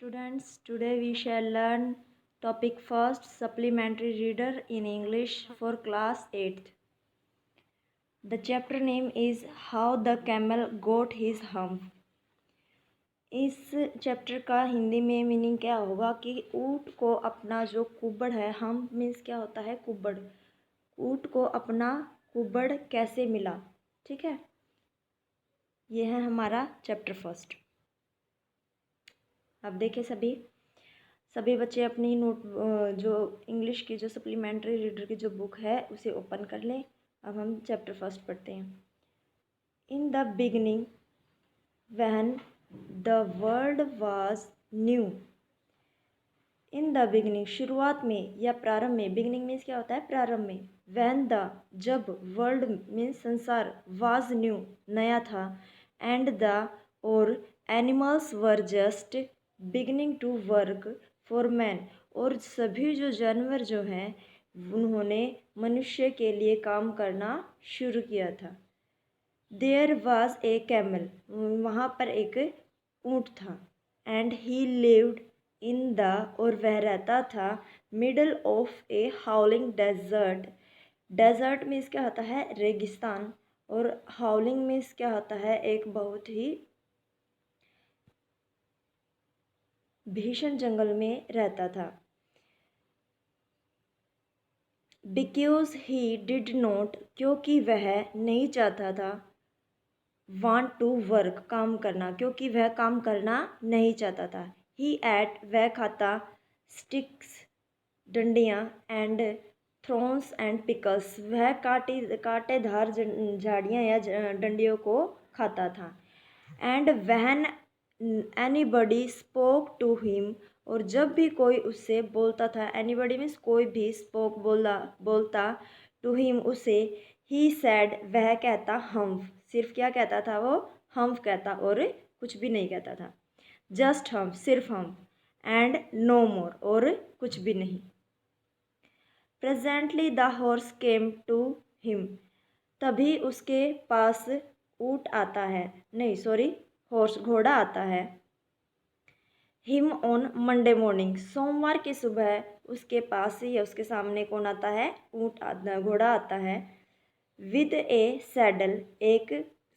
Students, today we shall learn topic first, supplementary reader in English for class 8th. The chapter name is How the Camel Got His Hump. इस chapter का हिंदी में meaning क्या होगा कि ऊँट को अपना जो कुबड़ है, हम्प मीन्स क्या होता है कुबड़, ऊँट को अपना कुबड़ कैसे मिला। ठीक है, ये है हमारा चैप्टर फर्स्ट। अब देखें सभी बच्चे अपनी नोट जो इंग्लिश की जो सप्लीमेंट्री रीडर की जो बुक है उसे ओपन कर लें। अब हम चैप्टर फर्स्ट पढ़ते हैं। In the beginning when the world was new. In the beginning शुरुआत में या प्रारंभ में, बिगनिंग मीन्स क्या होता है प्रारंभ में, व्हेन द जब, वर्ल्ड मीन्स संसार, वाज न्यू नया था, एंड द और animals were just beginning to work for man और सभी जो जानवर जो हैं उन्होंने मनुष्य के लिए काम करना शुरू किया था। देयर वाज ए कैमल, वहाँ पर एक ऊँट था, and he lived in the और वह रहता था middle of a howling desert. Desert means क्या होता है रेगिस्तान, और हाउलिंग मीन्स क्या होता है एक बहुत ही भीषण जंगल में रहता था। बिकॉज ही डिड नॉट, क्योंकि वह नहीं चाहता था, वांट टू वर्क काम करना, क्योंकि वह काम करना नहीं चाहता था। ही एट वह खाता, स्टिक्स डंडियाँ, एंड थ्रोन्स एंड पिकल्स वह कांटेदार झाड़ियाँ या डंडियों को खाता था। And when anybody spoke to him और जब भी कोई उससे बोलता था, एनीबडी मीन्स कोई भी, स्पोक बोलता टू हिम उसे, ही सैड वह कहता हम्फ, सिर्फ क्या कहता था वो हम्फ कहता और कुछ भी नहीं कहता था। जस्ट हम्फ सिर्फ हम्फ, एंड नो मोर और कुछ भी नहीं। Presently the horse came to him, तभी उसके पास ऊँट आता है, नहीं सॉरी हॉर्स घोड़ा आता है। हिम ऑन मंडे मॉर्निंग, सोमवार की सुबह उसके पास या उसके सामने कौन आता है घोड़ा आता है। विद ए सैडल, एक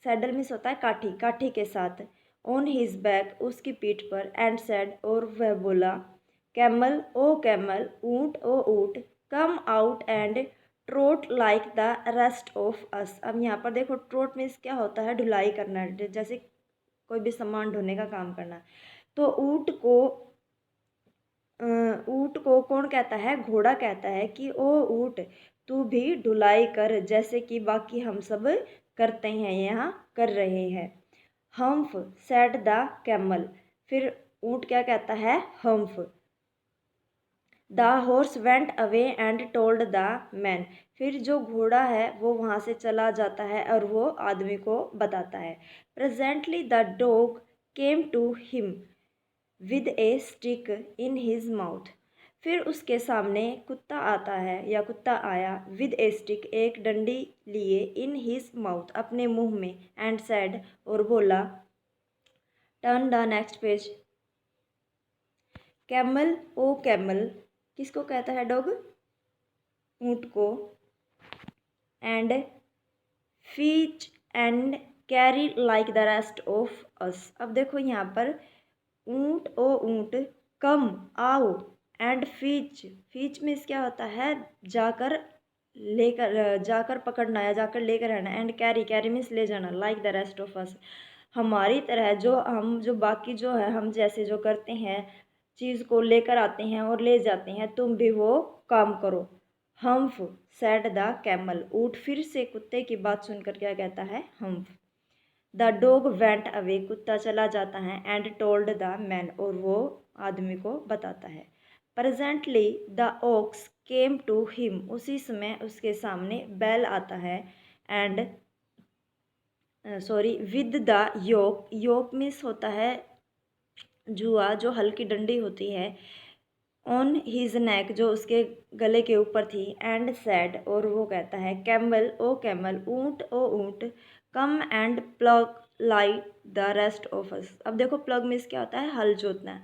सैडल मीन्स होता है काठी, काठी के साथ। ऑन हिज बैक उसकी पीठ पर, एंड सैड और वह बोला, कैमल ओ कैमल ऊँट ओ ऊँट, come out and trout like the rest of us. अब यहाँ पर देखो ट्रोट मीन्स क्या होता है ढुलाई करना, जैसे कोई भी सामान ढोने का काम करना। तो ऊँट को कौन कहता है घोड़ा कहता है कि ओ ऊँट तू भी ढुलाई कर जैसे कि बाकी हम सब करते हैं यहाँ कर रहे हैं। हम्फ सेड द कैमल, फिर ऊँट क्या कहता है humph. The horse went away and told the man, फिर जो घोड़ा है वो वहाँ से चला जाता है और वो आदमी को बताता है। Presently the dog came to him with a stick in his mouth, फिर उसके सामने कुत्ता आता है या कुत्ता आया, विद ए स्टिक एक डंडी लिए, इन हिज माउथ अपने मुंह में, एंड सैड और बोला, turn the next page. Camel O camel किसको कहता है डॉग ऊँट को। And fetch and carry like the rest of us, अब देखो यहाँ पर ऊँट ओ ऊँट, कम आओ, एंड फीच, फीच मीन्स क्या होता है जाकर पकड़ना या जाकर लेकर आना, एंड कैरी मीन्स ले जाना, लाइक द रेस्ट ऑफ अस हमारी तरह, जो बाकी जो है हम जैसे जो करते हैं चीज़ को लेकर आते हैं और ले जाते हैं, तुम भी वो काम करो। हम्फ सैड द कैमल, ऊँट फिर से कुत्ते की बात सुनकर क्या कहता है humph. The dog went away, कुत्ता चला जाता है, एंड टोल्ड द मैन और वो आदमी को बताता है। Presently the ox came to him, उसी समय उसके सामने बैल आता है, and with the yoke, yoke means होता है जुआ, जो हल्की डंडी होती है, ऑन हिज नेक जो उसके गले के ऊपर थी, एंड सैड और वो कहता है, कैमल ओ कैमल ऊँट ओ ऊँट, come and plug like the rest of us. अब देखो प्लग मीन्स क्या होता है हल जोतना,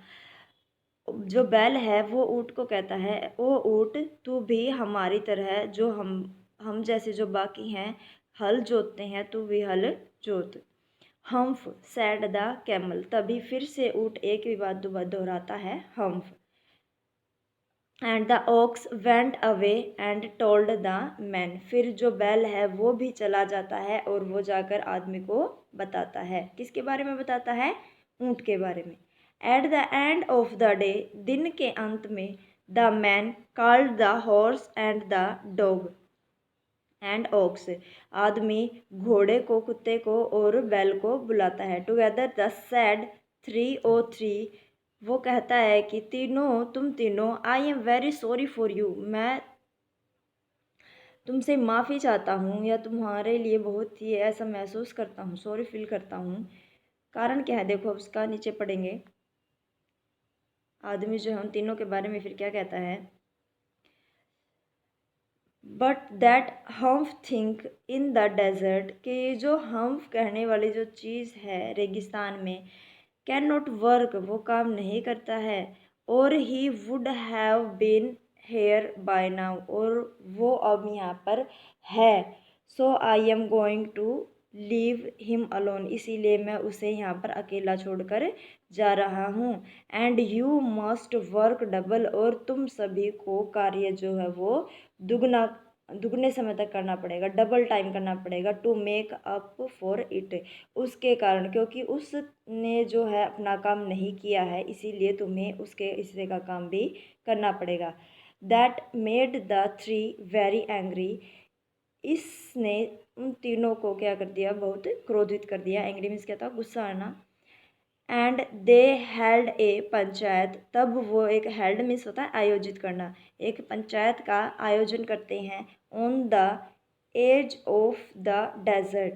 जो बैल है वो ऊँट को कहता है, ओ ऊँट तू भी हमारी तरह जो हम जैसे जो बाकी हैं हल जोतते हैं, तू भी हल जोत। हम्फ सैड द कैमल, तभी फिर से ऊँट एक ही बात दोहराता है, humph. And the ox went away and told the man, फिर जो बैल है वो भी चला जाता है और वो जाकर आदमी को बताता है। किसके बारे में बताता है? ऊँट के बारे में। At the end of the day, दिन के अंत में, the man called the horse and the dog and ox, आदमी घोड़े को, कुत्ते को और बैल को बुलाता है। टुगेदर द सैड 303, वो कहता है कि तुम तीनों, I am very sorry for you, मैं तुमसे माफ़ी चाहता हूँ या तुम्हारे लिए बहुत ही ऐसा महसूस करता हूँ, सॉरी फील करता हूँ। कारण क्या है देखो, अब उसका नीचे पढ़ेंगे। आदमी जो हम तीनों के बारे में फिर क्या कहता है? But that hump think in the desert, कि जो हम्फ कहने वाली जो चीज़ है रेगिस्तान में, कैन नॉट वर्क, वो काम नहीं करता है। और he would have been here by now, और वो अब यहाँ पर है। So I am going to leave him alone, इसीलिए मैं उसे यहाँ पर अकेला छोड़कर जा रहा हूँ। And you must work double, और तुम सभी को कार्य जो है वो दुगने समय तक करना पड़ेगा, डबल टाइम करना पड़ेगा, to make up for it, उसके कारण, क्योंकि उसने जो है अपना काम नहीं किया है, इसीलिए तुम्हें उसके हिस्से का काम भी करना पड़ेगा। That made the three very angry, इसने उन तीनों को क्या कर दिया? बहुत क्रोधित कर दिया। एंग्री मीन्स क्या था? गुस्सा आना। एंड दे हेल्ड ए पंचायत, तब वो एक हेल्ड मीन्स होता है आयोजित करना, एक पंचायत का आयोजन करते हैं। On the edge of the desert,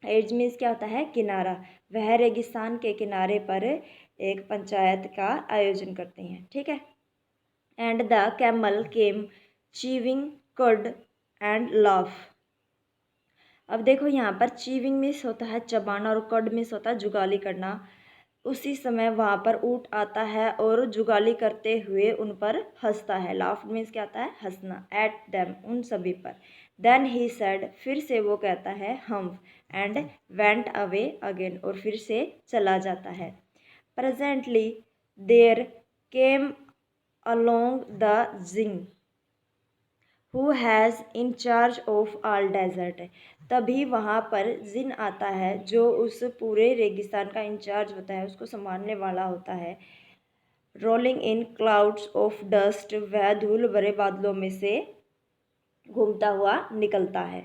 edge means क्या होता है? किनारा, वह रेगिस्तान के किनारे पर एक पंचायत का आयोजन करते हैं, ठीक है। And the camel came chewing कड एंड लाफ, अब देखो यहाँ पर चीविंग मिस होता है चबाना और कड मिस होता है जुगाली करना। उसी समय वहाँ पर ऊँट आता है और जुगाली करते हुए उन पर हंसता है। लाफ मीन्स क्या आता है? हंसना। एट देम, उन सभी पर। देन ही सेड, फिर से वो कहता है humph, and went away again, और फिर से चला जाता है। Presently there came along the जिंग who has in charge of all desert, तभी वहाँ पर जिन आता है जो उस पूरे रेगिस्तान का इंचार्ज होता है, उसको संभालने वाला होता है। Rolling in clouds of dust, वह धूल भरे बादलों में से घूमता हुआ निकलता है।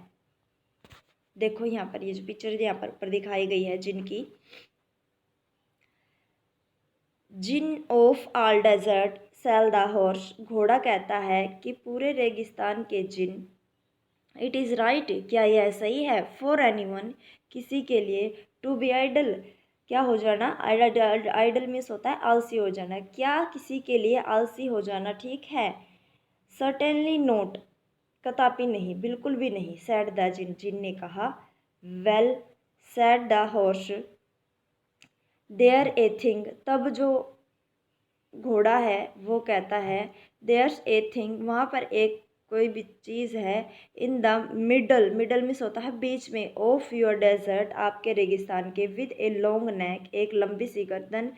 देखो यहाँ पर ये जो पिक्चर यहाँ पर दिखाई गई है जिनकी, djinn of all desert said the horse, घोड़ा कहता है कि पूरे रेगिस्तान के जिन। इट इज़ राइट, क्या यह सही है? फॉर एनीवन, किसी के लिए। टू बी आइडल, क्या हो जाना? आइडल मीन्स होता है आलसी हो जाना। क्या किसी के लिए आलसी हो जाना ठीक है? सर्टेनली नोट, कदापि नहीं, बिल्कुल भी नहीं। सैड द जिन, जिन ने कहा। Well said the horse, there a thing, तब जो घोड़ा है वो कहता है, देयर्स ए थिंग, वहाँ पर एक कोई भी चीज़ है। In the middle, middle means होता है बीच में, ऑफ योर डेजर्ट, आपके रेगिस्तान के, विद ए लॉन्ग नेक, एक लंबी सी गर्दन,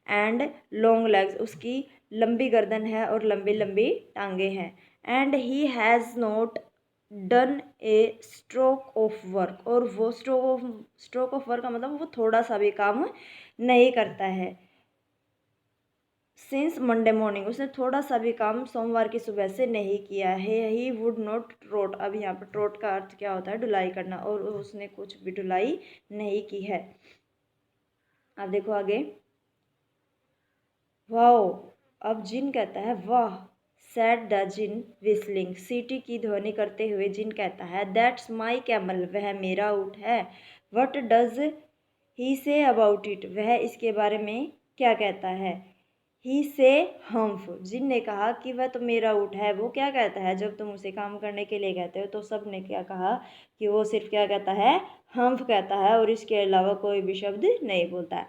एंड लॉन्ग लेग्स, उसकी लंबी गर्दन है और लंबी लंबी टांगे हैं। And he has not done A stroke of work, और वो स्ट्रोक ऑफ वर्क का मतलब वो थोड़ा सा भी काम नहीं करता है। सिंस मंडे मॉर्निंग, उसने थोड़ा सा भी काम सोमवार की सुबह से नहीं किया है। ही वुड नॉट ट्रोट, अब यहाँ पर ट्रोट का अर्थ क्या होता है? ढुलाई करना, और उसने कुछ भी ढुलाई नहीं की है। अब देखो आगे। वाओ, अब जिन कहता है वाह। सैड द जिन विस्लिंग, सीटी की ध्वनि करते हुए जिन कहता है, दैट्स माई कैमल, वह मेरा ऊँट है। What does he say about it, वह इसके बारे में क्या कहता है? ही से हम्फ, जिन ने कहा कि वह तो मेरा ऊँट है। वो क्या कहता है? जब तुम उसे काम करने के लिए कहते हो तो सब ने क्या कहा कि वो सिर्फ क्या कहता है? हम्फ कहता है, और इसके अलावा कोई भी शब्द नहीं बोलता है।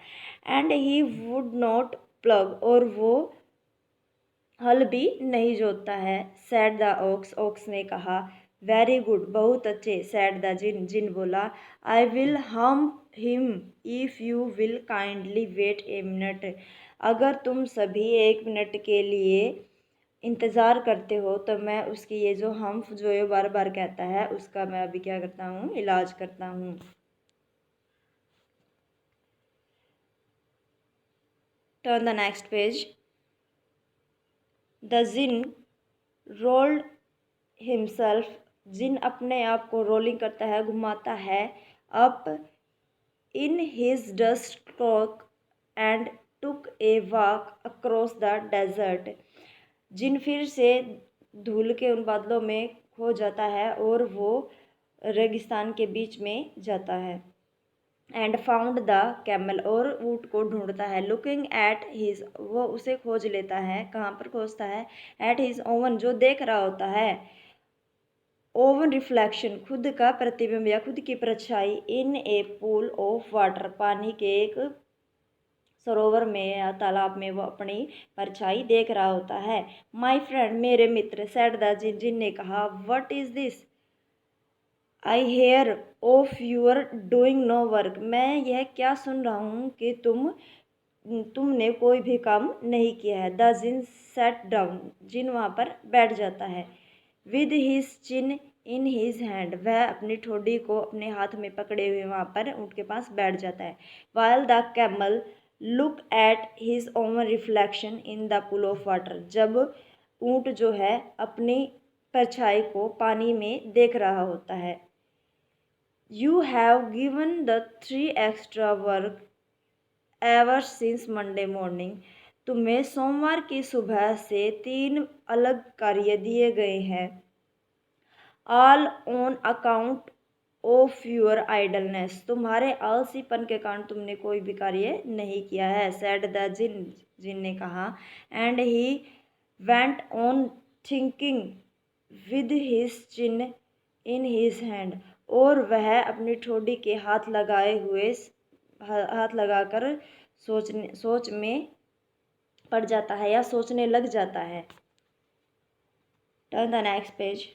And he would not plug, और वो हल भी नहीं जोतता है। सैड द ओक्स, ओक्स ने कहा। वेरी गुड, बहुत अच्छे। सैड द जिन, जिन बोला। I will hum him if you will kindly wait a minute. अगर तुम सभी 1 मिनट के लिए इंतज़ार करते हो तो मैं उसकी ये जो हम्फ जो ये बार बार कहता है उसका मैं अभी क्या करता हूँ, इलाज करता हूँ। Turn the next page. The djinn rolled himself, djinn अपने आप को रोलिंग करता है, घुमाता है, up in his dust cloak and took a walk across the desert. Djinn फिर से धूल के उन बादलों में खो जाता है और वो रेगिस्तान के बीच में जाता है। एंड फाउंड द कैमल, और ऊँट को ढूंढता है। लुकिंग एट हिज, वो उसे खोज लेता है। कहाँ पर खोजता है? एट हिज ओवन, जो देख रहा होता है। ओवन रिफ्लेक्शन, खुद का प्रतिबिंब या खुद की परछाई। इन ए पूल ऑफ वाटर, पानी के एक सरोवर में या तालाब में वो अपनी परछाई देख रहा होता है। माई फ्रेंड, मेरे मित्र। सैड द जिन, जिन ने कहा। What is this I hear of your doing no work. मैं यह क्या सुन रहा हूँ कि तुमने कोई भी काम नहीं किया है। द जिन सेट डाउन, जिन वहाँ पर बैठ जाता है। With his chin in his hand, वह अपनी ठोडी को अपने हाथ में पकड़े हुए वहाँ पर ऊँट के पास बैठ जाता है। While the camel look at his own reflection in the pool of water, जब ऊँट जो है अपनी परछाई को पानी में देख रहा होता है। You have given the 3 extra work ever since Monday morning. तुम्हें सोमवार की सुबह से 3 अलग कार्य दिए गए हैं। All on account of your idleness. तुम्हारे आलसीपन के कारण तुमने कोई भी कार्य नहीं किया है। Said the जिन, जिन ने कहा। And he went on thinking with his chin in his hand. और वह अपनी ठोडी के हाथ लगाकर सोच में पड़ जाता है या सोचने लग जाता है। Turn the next page.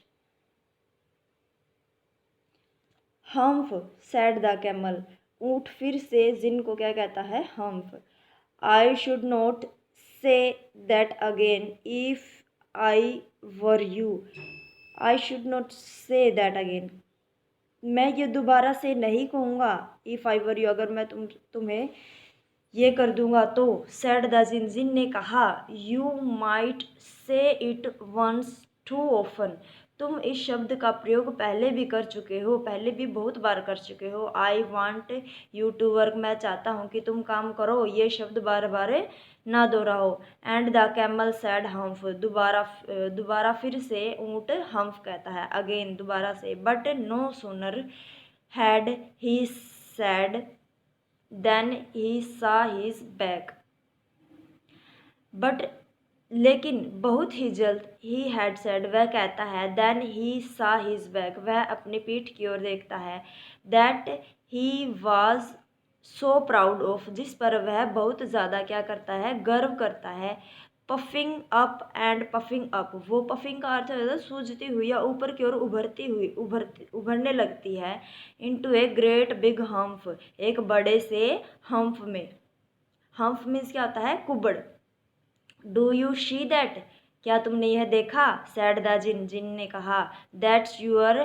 Humph, said the camel, ऊँट फिर से जिन को क्या कहता है? Humph. I should not say that again if I were you. I should not say that again, मैं ये दोबारा से नहीं कहूँगा। इफ़ आई वर यू, अगर मैं तुम्हें ये कर दूंगा तो। सैड द जिन, जिन ने कहा। You might say it once too often, तुम इस शब्द का प्रयोग पहले भी कर चुके हो, पहले भी बहुत बार कर चुके हो। I want you to work, मैं चाहता हूँ कि तुम काम करो, ये शब्द बार बार ना दोहराओ। एंड द कैमल सैड हम्फ, दोबारा फिर से ऊँट हम्फ कहता है। अगेन, दोबारा से। But no sooner had he said then he saw his back. But, लेकिन बहुत ही जल्द। ही हैड सेड, वह कहता है। Then he saw his back, वह अपनी पीठ की ओर देखता है। That he was so proud of, जिस पर वह बहुत ज़्यादा क्या करता है? गर्व करता है। Puffing up and puffing up, वो पफिंग का अर्थ है सूझती हुई या ऊपर की ओर उभरने लगती है। इनटू ए ग्रेट बिग हम्फ, एक बड़े से हम्फ में। हम्फ मीन्स क्या होता है? कुबड़। डू यू शी दैट, क्या तुमने यह देखा? सैड द जिन, जिन ने कहा। दैट्स यूर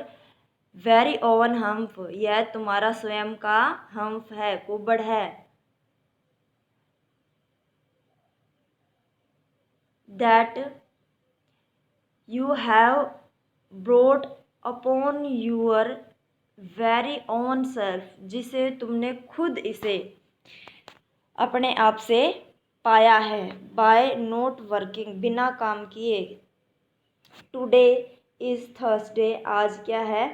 वेरी ओवन हम्फ, यह तुम्हारा स्वयं का हम्फ है, कुबड़ है। That you have brought upon you're very own self, जिसे तुमने खुद इसे अपने आप से पाया है। बाय नॉट वर्किंग, बिना काम किए। टुडे इज थर्सडे, आज क्या है?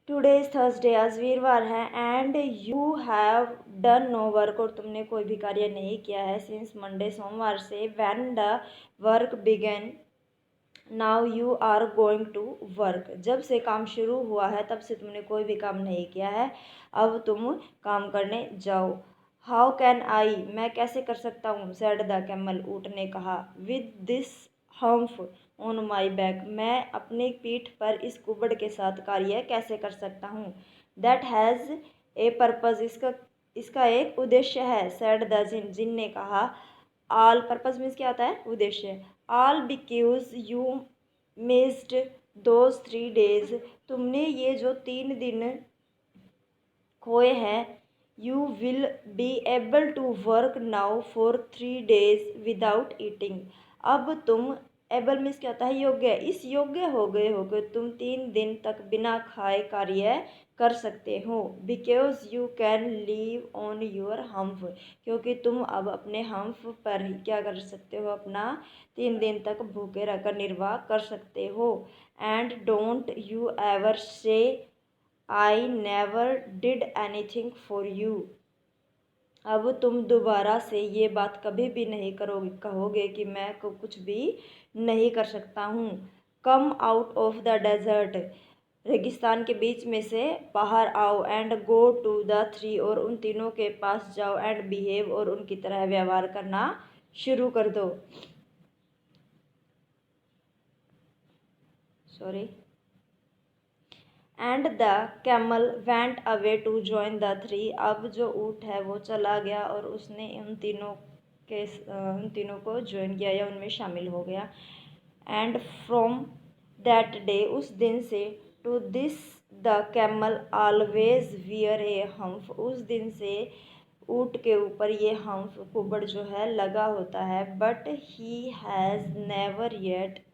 टुडे इज थर्सडे, आज वीरवार है। And you have done no work, और तुमने कोई भी कार्य नहीं किया है। सिंस मंडे, सोमवार से। When the work began, now you are going to work, जब से काम शुरू हुआ है तब से तुमने कोई भी काम नहीं किया है, अब तुम काम करने जाओ। हाउ कैन आई, मैं कैसे कर सकता हूँ, सेड द कैमल, ऊँट ने कहा, with this humph on my back, मैं अपनी पीठ पर इस कुबड़ के साथ कार्य कैसे कर सकता हूँ, दैट हैज़ ए पर्पज़, इसका एक उद्देश्य है, सेड द जिन, जिन ने कहा, आल, पर्पज़ मीन्स क्या होता है, उद्देश्य, all because you missed those 3 days, तुमने ये जो 3 दिन खोए हैं, you will be able to work now for 3 days without eating, अब तुम, एबल मीन्स क्या होता है, योग्य, इस योग्य हो गए हो कि तुम 3 दिन तक बिना खाए कार्य कर सकते हो, because you can live on your humph, क्योंकि तुम अब अपने हम्फ पर ही क्या कर सकते हो, अपना 3 दिन तक भूखे रहकर निर्वाह कर सकते हो, एंड डोंट यू एवर से I never did anything for you, अब तुम दोबारा से ये बात कभी भी नहीं करोगे, कहोगे कि मैं कुछ भी नहीं कर सकता हूँ, come out of the desert, रेगिस्तान के बीच में से बाहर आओ, एंड गो टू द 3, और उन तीनों के पास जाओ, एंड बिहेव, और उनकी तरह व्यवहार करना शुरू कर दो, sorry, and the camel went away to join the 3, अब जो ऊँट है वो चला गया और उसने उन तीनों को ज्वाइन किया या उनमें शामिल हो गया, एंड फ्रॉम दैट डे, उस दिन से, to this the camel always wear a humph, उस दिन से ऊँट के ऊपर ये हम्फ, कुबड़ जो है लगा होता है, but he has never yet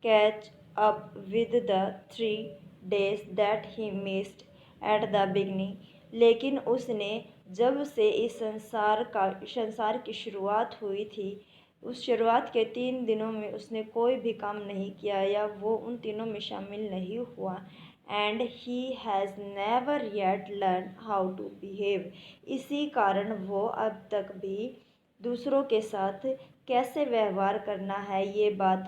catch up with the 3 days that he missed at the beginning, लेकिन उसने जब से इस संसार की शुरुआत हुई थी, उस शुरुआत के 3 दिनों में उसने कोई भी काम नहीं किया या वो उन तीनों में शामिल नहीं हुआ, and he has never yet learn how to behave, इसी कारण वो अब तक भी दूसरों के साथ कैसे व्यवहार करना है ये बात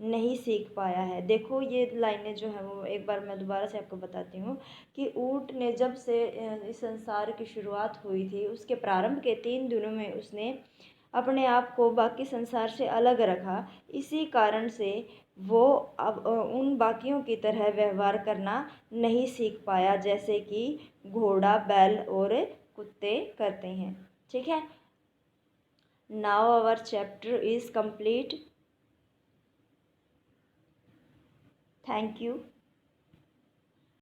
नहीं सीख पाया है। देखो ये लाइनें जो हैं वो एक बार मैं दोबारा से आपको बताती हूँ कि ऊँट ने जब से इस संसार की शुरुआत हुई थी, उसके प्रारंभ के 3 दिनों में उसने अपने आप को बाकी संसार से अलग रखा, इसी कारण से वो अब उन बाकियों की तरह व्यवहार करना नहीं सीख पाया, जैसे कि घोड़ा, बैल और कुत्ते करते हैं। ठीक है, now our chapter is complete. Thank you.